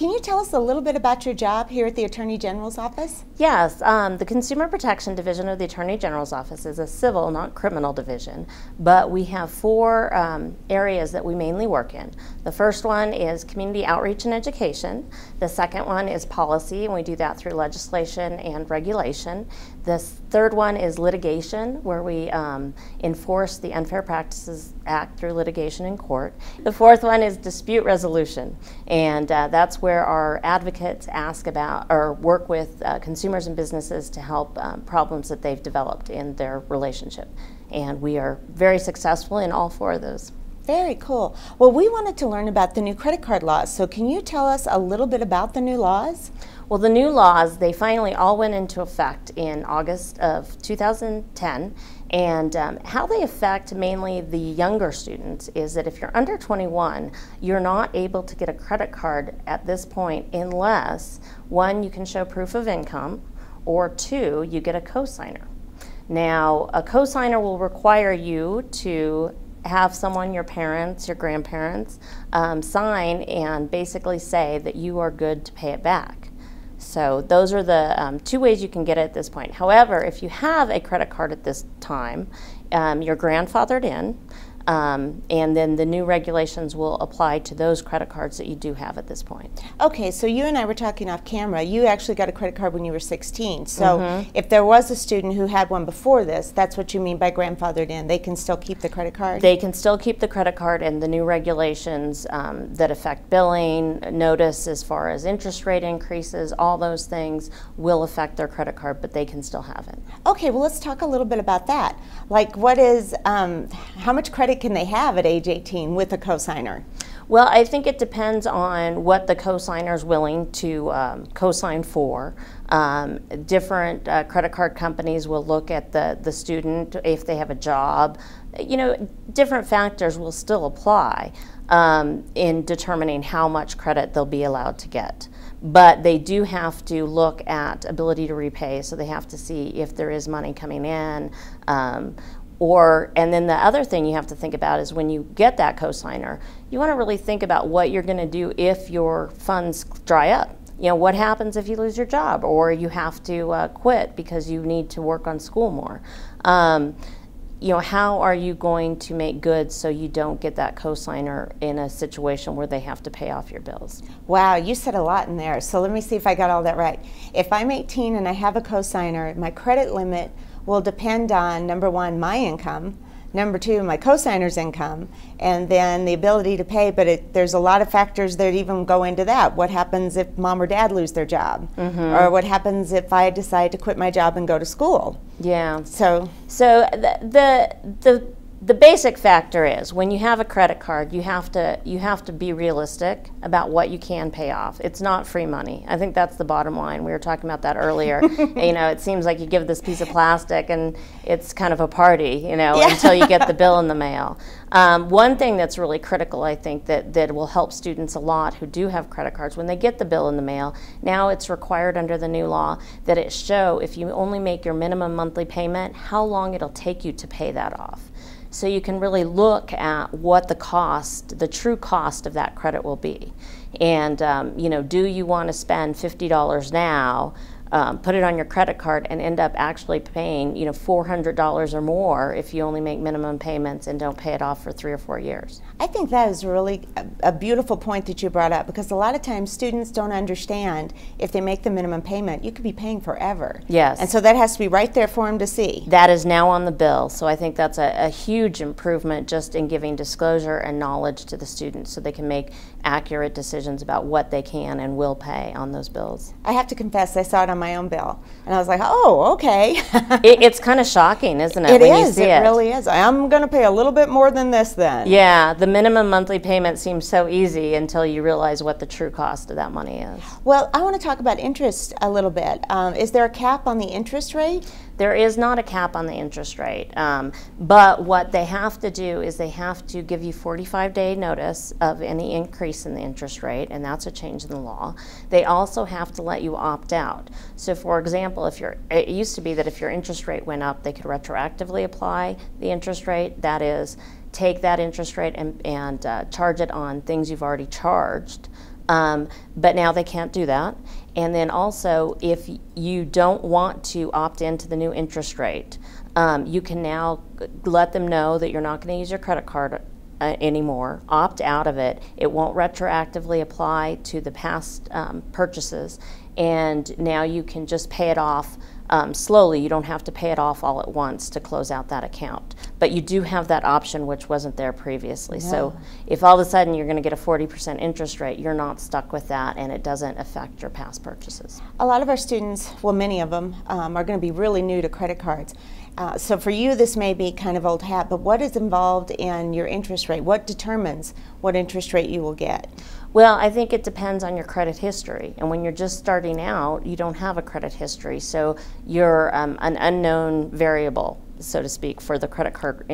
Can you tell us a little bit about your job here at the Attorney General's office? Yes, the Consumer Protection Division of the Attorney General's office is a civil, not criminal division, but we have four areas that we mainly work in. The first one is community outreach and education. The second one is policy, and we do that through legislation and regulation. The third one is litigation, where we enforce the Unfair Practices Act through litigation in court. The fourth one is dispute resolution, and that's where our advocates ask about or work with consumers and businesses to help problems that they've developed in their relationship. And we are very successful in all four of those. Very cool. Well, we wanted to learn about the new credit card laws, so can you tell us a little bit about the new laws? Well, the new laws, they finally all went into effect in August of 2010, and how they affect mainly the younger students is that if you're under 21, you're not able to get a credit card at this point unless, one, you can show proof of income, or two, you get a cosigner. Now, a cosigner will require you to have someone, your parents, your grandparents, sign and basically say that you are good to pay it back. So those are the two ways you can get it at this point. However, if you have a credit card at this time, you're grandfathered in, and then the new regulations will apply to those credit cards that you do have at this point. Okay, so you and I were talking off camera. You actually got a credit card when you were 16. So if there was a student who had one before this, that's what you mean by grandfathered in. They can still keep the credit card? They can still keep the credit card, and the new regulations that affect billing, notice as far as interest rate increases, all those things will affect their credit card, but they can still have it. Okay, well, let's talk a little bit about that. Like, what is, how much credit can they have at age 18 with a cosigner? Well, I think it depends on what the cosigner is willing to cosign for. Different credit card companies will look at the student, if they have a job. You know, different factors will still apply in determining how much credit they'll be allowed to get. But they do have to look at ability to repay, so they have to see if there is money coming in. And then the other thing you have to think about is when you get that cosigner, you want to really think about what you're going to do if your funds dry up. You know, what happens if you lose your job or you have to quit because you need to work on school more. You know, how are you going to make good so you don't get that cosigner in a situation where they have to pay off your bills? Wow, you said a lot in there. So let me see if I got all that right. If I'm 18 and I have a cosigner, my credit limit will depend on, number one, my income, number two, my cosigner's income, and then the ability to pay, but there's a lot of factors that even go into that. What happens if mom or dad lose their job? Or what happens if I decide to quit my job and go to school? Yeah. So the basic factor is when you have a credit card, you have to be realistic about what you can pay off. It's not free money. I think that's the bottom line. We were talking about that earlier. You know, it seems like you give this piece of plastic and it's kind of a party, you know, until you get the bill in the mail. One thing that's really critical, I think, that will help students a lot who do have credit cards, when they get the bill in the mail, now it's required under the new law that it show, if you only make your minimum monthly payment, how long it'll take you to pay that off. So you can really look at what the cost, the true cost of that credit will be. And, you know, do you want to spend $50 now, put it on your credit card and end up actually paying, you know, $400 or more if you only make minimum payments and don't pay it off for 3 or 4 years? I think that is really a beautiful point that you brought up, because a lot of times students don't understand if they make the minimum payment, you could be paying forever. Yes. And so that has to be right there for them to see. That is now on the bill, so I think that's a huge improvement just in giving disclosure and knowledge to the students so they can make accurate decisions about what they can and will pay on those bills. I have to confess, I saw it on my own bill, and I was like, oh, okay. It's kind of shocking, isn't it, It when is, you see it? it really is. I'm going to pay a little bit more than this then. Yeah, the minimum monthly payment seems so easy until you realize what the true cost of that money is. Well, I want to talk about interest a little bit. Is there a cap on the interest rate? There is not a cap on the interest rate, but what they have to do is they have to give you 45-day notice of any increase in the interest rate, and that's a change in the law. They also have to let you opt out. So for example, it used to be that if your interest rate went up, they could retroactively apply the interest rate. That is, take that interest rate and charge it on things you've already charged. But now they can't do that. And then also, if you don't want to opt into the new interest rate, you can now let them know that you're not going to use your credit card anymore. Opt out of it. It won't retroactively apply to the past purchases, and now you can just pay it off slowly. You don't have to pay it off all at once to close out that account. But you do have that option, which wasn't there previously. Yeah. So if all of a sudden you're going to get a 40% interest rate, you're not stuck with that, and it doesn't affect your past purchases. A lot of our students, well, many of them, are going to be really new to credit cards. So for you, this may be kind of old hat, but what is involved in your interest rate? What determines what interest rate you will get? Well, I think it depends on your credit history. And when you're just starting out, you don't have a credit history. So you're an unknown variable, so to speak, for the credit card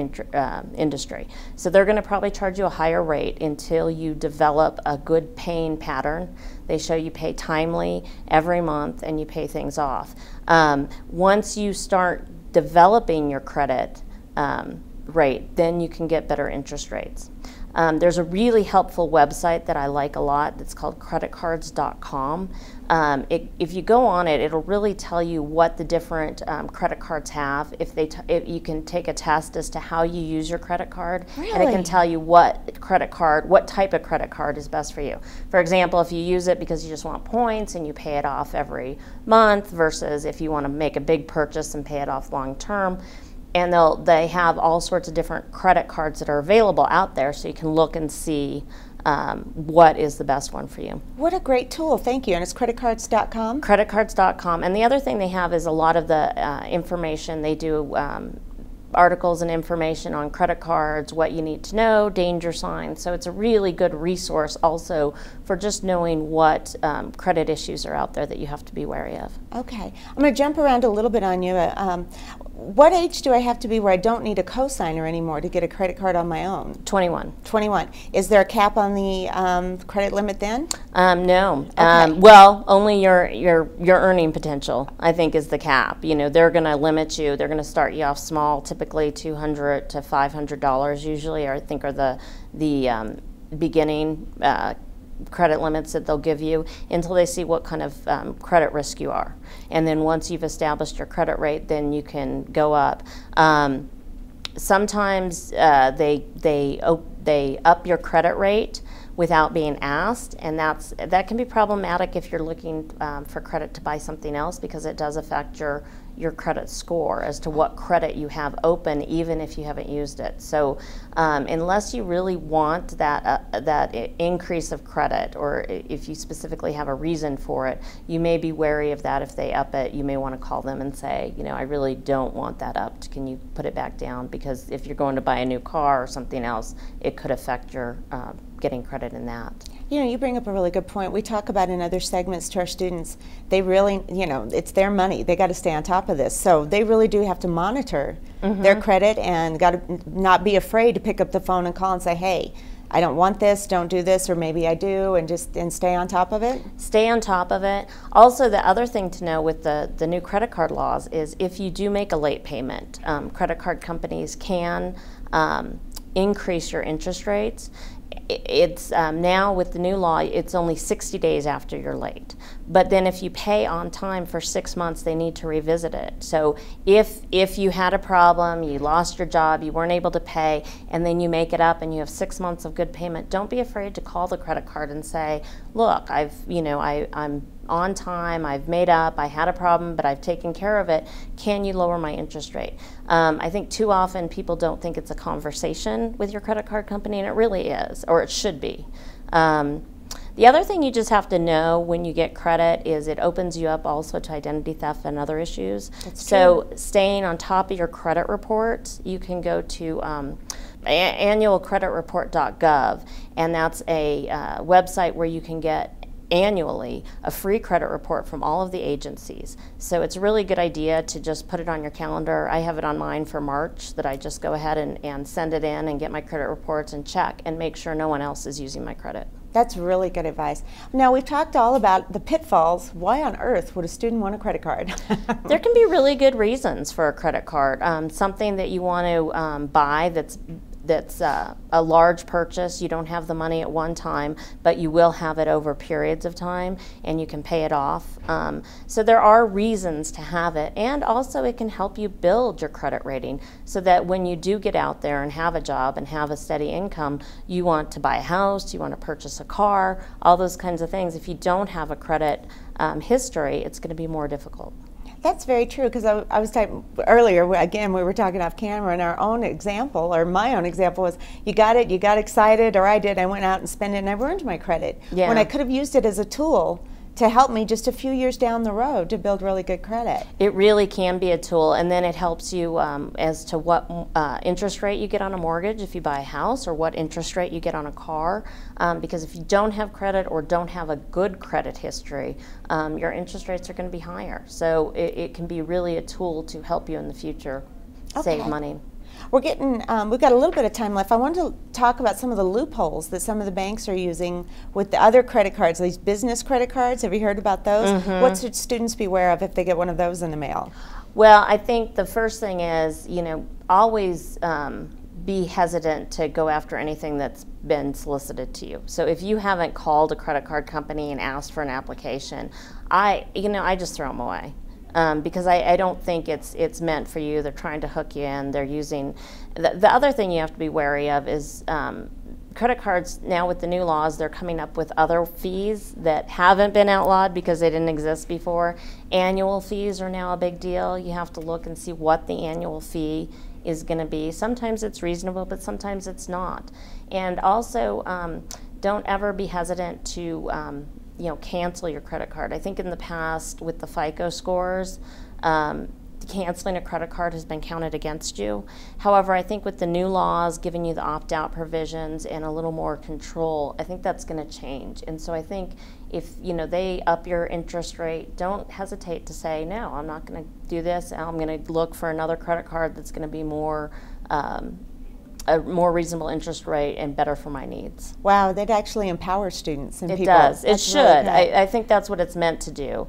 industry. So they're going to probably charge you a higher rate until you develop a good paying pattern. They show you pay timely every month and you pay things off. Once you start developing your credit rate, then you can get better interest rates. There's a really helpful website that I like a lot that's called creditcards.com. If you go on it, it'll really tell you what the different credit cards have. If you can take a test as to how you use your credit card, really? And it can tell you what type of credit card is best for you. For example, if you use it because you just want points and you pay it off every month versus if you want to make a big purchase and pay it off long term. And they have all sorts of different credit cards that are available out there, so you can look and see what is the best one for you. What a great tool, thank you. And it's creditcards.com? Creditcards.com. And the other thing they have is a lot of the information. They do articles and information on credit cards, what you need to know, danger signs. So it's a really good resource also for just knowing what credit issues are out there that you have to be wary of. Okay. I'm going to jump around a little bit on you. What age do I have to be where I don't need a cosigner anymore to get a credit card on my own? 21. 21. Is there a cap on the credit limit then? No. Okay. Well, only your earning potential, I think, is the cap. You know, they're going to limit you. They're going to start you off small, typically $200 to $500 usually, I think, are the beginning credit limits that they'll give you until they see what kind of credit risk you are. And then once you've established your credit rate, then you can go up. Sometimes they up your credit rate without being asked, and that can be problematic if you're looking for credit to buy something else, because it does affect your credit score as to what credit you have open, even if you haven't used it. So unless you really want that increase of credit, or if you specifically have a reason for it, you may be wary of that. If they up it, you may want to call them and say, you know, I really don't want that upped. Can you put it back down? Because if you're going to buy a new car or something else, it could affect your getting credit in that. You know, you bring up a really good point. We talk about in other segments to our students, they really, you know, it's their money. They got to stay on top of this. So they really do have to monitor their credit, and got to not be afraid to pick up the phone and call and say, hey, I don't want this, don't do this, or maybe I do, and stay on top of it? Stay on top of it. Also, the other thing to know with the new credit card laws is if you do make a late payment, credit card companies can increase your interest rates. It's now with the new law, it's only 60 days after you're late. But then if you pay on time for 6 months, they need to revisit it. So if you had a problem, you lost your job, you weren't able to pay, and then you make it up and you have 6 months of good payment, don't be afraid to call the credit card and say, look, I'm on time, I've made up, I had a problem, but I've taken care of it. Can you lower my interest rate? I think too often people don't think it's a conversation with your credit card company, and it really is, or it should be. The other thing you just have to know when you get credit is it opens you up also to identity theft and other issues. So staying on top of your credit reports, you can go to annualcreditreport.gov, and that's a website where you can get annually a free credit report from all of the agencies. So it's a really good idea to just put it on your calendar. I have it on mine for March, that I just go ahead and send it in and get my credit reports and check and make sure no one else is using my credit. That's really good advice. Now, we've talked all about the pitfalls. Why on earth would a student want a credit card? There can be really good reasons for a credit card. Something that you want to buy that's a large purchase. You don't have the money at one time, but you will have it over periods of time, and you can pay it off. So there are reasons to have it, and also it can help you build your credit rating so that when you do get out there and have a job and have a steady income, you want to buy a house, you want to purchase a car, all those kinds of things. If you don't have a credit history, it's going to be more difficult. That's very true, because I was talking earlier, again, we were talking off camera, and our own example, or my own example was, you got it, you got excited, or I did, I went out and spent it, and I ruined my credit. Yeah. When I could have used it as a tool to help me just a few years down the road to build really good credit. It really can be a tool, and then it helps you as to what interest rate you get on a mortgage if you buy a house, or what interest rate you get on a car, because if you don't have credit or don't have a good credit history, your interest rates are going to be higher. So it can be really a tool to help you in the future save money. We're getting, we've got a little bit of time left. I wanted to talk about some of the loopholes that some of the banks are using with the other credit cards, these business credit cards. Have you heard about those? Mm-hmm. What should students beware of if they get one of those in the mail? Well, I think the first thing is, always be hesitant to go after anything that's been solicited to you. So if you haven't called a credit card company and asked for an application, I just throw them away. Because I don't think it's meant for you. They're trying to hook you in. They're using the other thing you have to be wary of is credit cards. Now with the new laws, they're coming up with other fees that haven't been outlawed because they didn't exist before. Annual fees are now a big deal. You have to look and see what the annual fee is going to be. Sometimes it's reasonable, but sometimes it's not. And also, don't ever be hesitant to cancel your credit card. I think in the past with the FICO scores, canceling a credit card has been counted against you. However, I think with the new laws giving you the opt-out provisions and a little more control, I think that's going to change. And so I think if they up your interest rate, don't hesitate to say, no, I'm not going to do this. I'm going to look for another credit card that's going to be more a more reasonable interest rate and better for my needs. Wow, that actually empowers students and people. It does. It That's should. really I think that's what it's meant to do.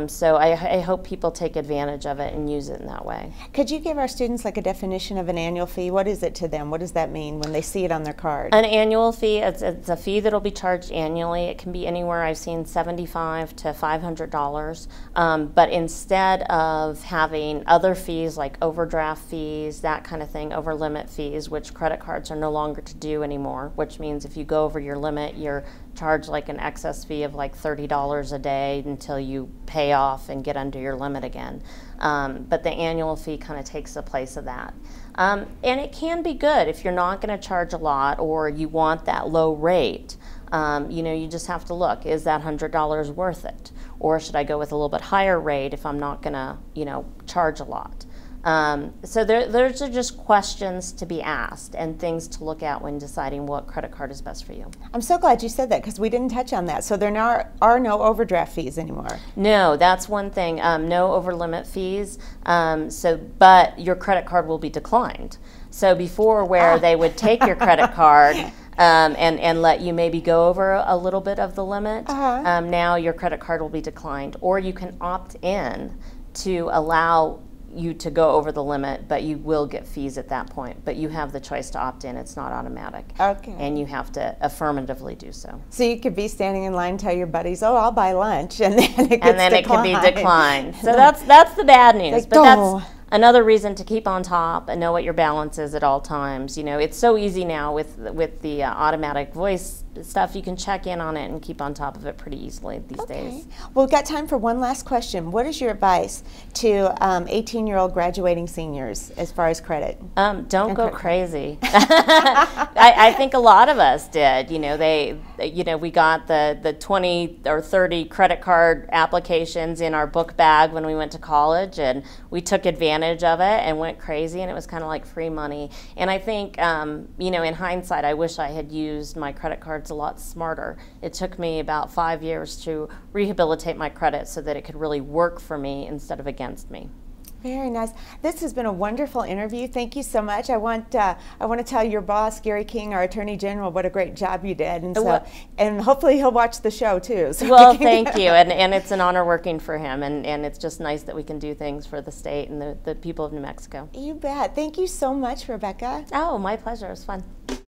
So I hope people take advantage of it and use it in that way. Could you give our students like a definition of an annual fee? What is it to them? What does that mean when they see it on their card? An annual fee, it's a fee that will be charged annually. It can be anywhere, I've seen $75 to $500. But instead of having other fees like overdraft fees, that kind of thing, over limit fees, which credit cards are no longer to do anymore, which means if you go over your limit, you're charged like an excess fee of like $30 a day until you pay off and get under your limit again. But the annual fee kind of takes the place of that. And it can be good if you're not going to charge a lot or you want that low rate. You just have to look, is that $100 worth it? Or should I go with a little bit higher rate if I'm not going to, charge a lot? So those are just questions to be asked and things to look at when deciding what credit card is best for you. I'm so glad you said that because we didn't touch on that. So there are no overdraft fees anymore. No, that's one thing. No over limit fees. But your credit card will be declined. So before where they would take your credit card and let you maybe go over a little bit of the limit, now your credit card will be declined. Or you can opt in to allow you to go over the limit, but you will get fees at that point. But you have the choice to opt in. It's not automatic. Okay. And you have to affirmatively do so. So you could be standing in line, tell your buddies, "Oh, I'll buy lunch," and then it gets declined. It could be declined. So that's the bad news. Like, but that's another reason to keep on top and know what your balance is at all times. It's so easy now with the automatic voice stuff. You can check in on it and keep on top of it pretty easily these days. Well, we've got time for one last question. What is your advice to 18-year-old graduating seniors as far as credit? Don't go crazy. I think a lot of us did. We got the 20 or 30 credit card applications in our book bag when we went to college, and we took advantage of it and went crazy, and it was kind of like free money. And I think, in hindsight, I wish I had used my credit cards a lot smarter. It took me about 5 years to rehabilitate my credit so that it could really work for me instead of against me. Very nice. This has been a wonderful interview. Thank you so much. I want to tell your boss, Gary King, our Attorney General, what a great job you did, and and hopefully he'll watch the show too. So well, thank you, and it's an honor working for him, and it's just nice that we can do things for the state and the people of New Mexico. You bet. Thank you so much, Rebecca. Oh, my pleasure. It was fun.